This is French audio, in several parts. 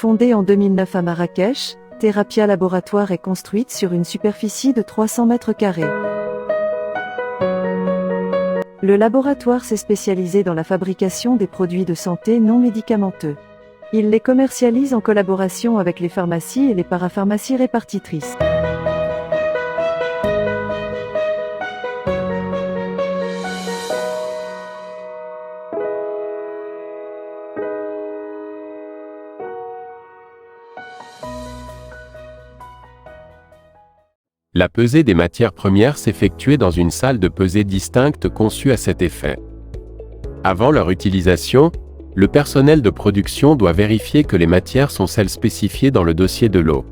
Fondée en 2009 à Marrakech, Therapia Laboratoire est construite sur une superficie de 300 mètres carrés. Le laboratoire s'est spécialisé dans la fabrication des produits de santé non médicamenteux. Il les commercialise en collaboration avec les pharmacies et les parapharmacies répartitrices. La pesée des matières premières s'effectuait dans une salle de pesée distincte conçue à cet effet. Avant leur utilisation, le personnel de production doit vérifier que les matières sont celles spécifiées dans le dossier de lot.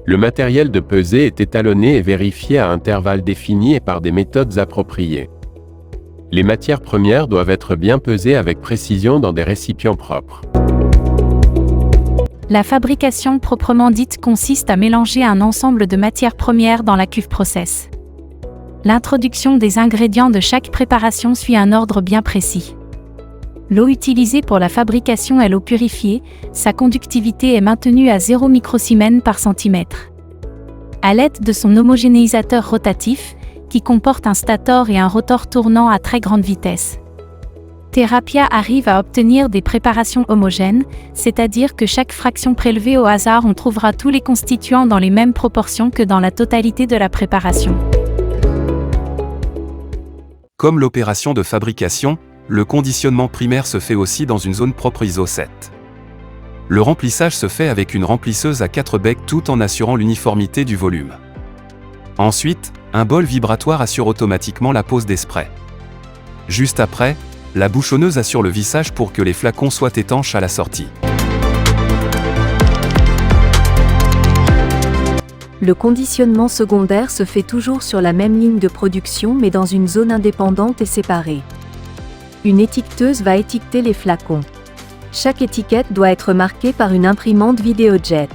Le matériel de pesée est étalonné et vérifié à intervalles définis et par des méthodes appropriées. Les matières premières doivent être bien pesées avec précision dans des récipients propres. La fabrication proprement dite consiste à mélanger un ensemble de matières premières dans la cuve process. L'introduction des ingrédients de chaque préparation suit un ordre bien précis. L'eau utilisée pour la fabrication est l'eau purifiée, sa conductivité est maintenue à 0 microsiemens par centimètre. À l'aide de son homogénéisateur rotatif, qui comporte un stator et un rotor tournant à très grande vitesse, Therapia arrive à obtenir des préparations homogènes, c'est-à-dire que chaque fraction prélevée au hasard on trouvera tous les constituants dans les mêmes proportions que dans la totalité de la préparation. Comme l'opération de fabrication, le conditionnement primaire se fait aussi dans une zone propre ISO 7. Le remplissage se fait avec une remplisseuse à 4 becs tout en assurant l'uniformité du volume. Ensuite, un bol vibratoire assure automatiquement la pose des sprays. Juste après, la bouchonneuse assure le vissage pour que les flacons soient étanches à la sortie. Le conditionnement secondaire se fait toujours sur la même ligne de production mais dans une zone indépendante et séparée. Une étiqueteuse va étiqueter les flacons. Chaque étiquette doit être marquée par une imprimante Videojet.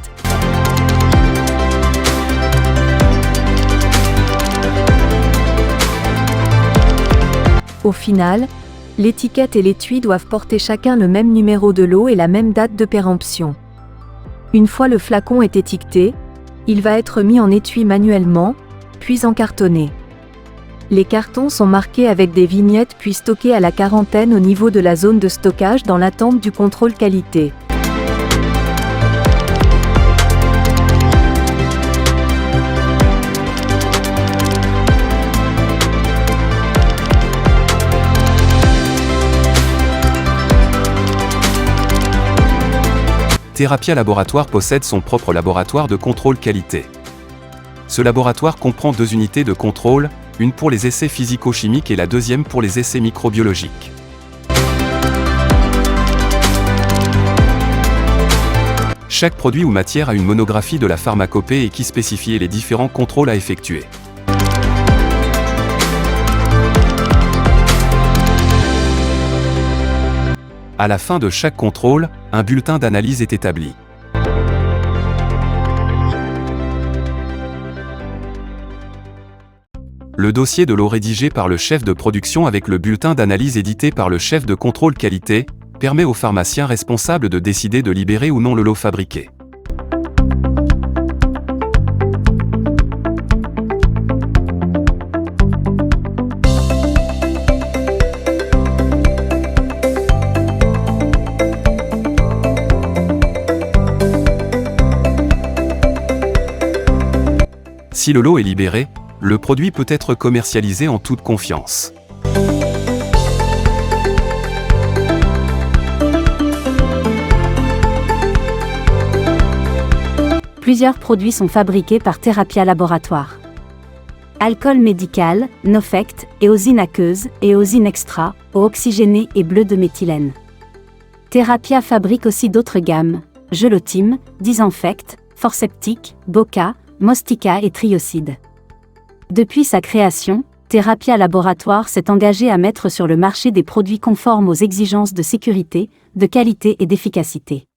Au final, l'étiquette et l'étui doivent porter chacun le même numéro de lot et la même date de péremption. Une fois le flacon est étiqueté, il va être mis en étui manuellement, puis encartonné. Les cartons sont marqués avec des vignettes puis stockés à la quarantaine au niveau de la zone de stockage dans l'attente du contrôle qualité. Therapia Laboratoire possède son propre laboratoire de contrôle qualité. Ce laboratoire comprend 2 unités de contrôle, une pour les essais physico-chimiques et la deuxième pour les essais microbiologiques. Chaque produit ou matière a une monographie de la pharmacopée et qui spécifie les différents contrôles à effectuer. À la fin de chaque contrôle, un bulletin d'analyse est établi. Le dossier de lot rédigé par le chef de production avec le bulletin d'analyse édité par le chef de contrôle qualité permet au pharmacien responsable de décider de libérer ou non le lot fabriqué. Si le lot est libéré, le produit peut être commercialisé en toute confiance. Plusieurs produits sont fabriqués par Therapia Laboratoire. Alcool médical, Nofect, éosine aqueuse, éosine extra, eau oxygénée et bleu de méthylène. Therapia fabrique aussi d'autres gammes, Gelotim, Disinfect, Forseptic, Boca, Mostica et Triocide. Depuis sa création, Therapia Laboratoire s'est engagé à mettre sur le marché des produits conformes aux exigences de sécurité, de qualité et d'efficacité.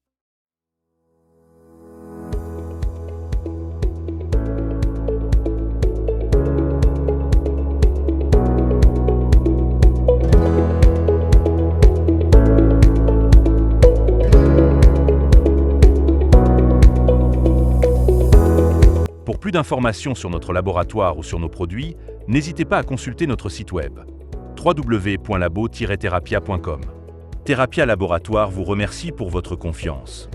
plus d'informations sur notre laboratoire ou sur nos produits, n'hésitez pas à consulter notre site web www.labo-therapia.com. Therapia Laboratoire vous remercie pour votre confiance.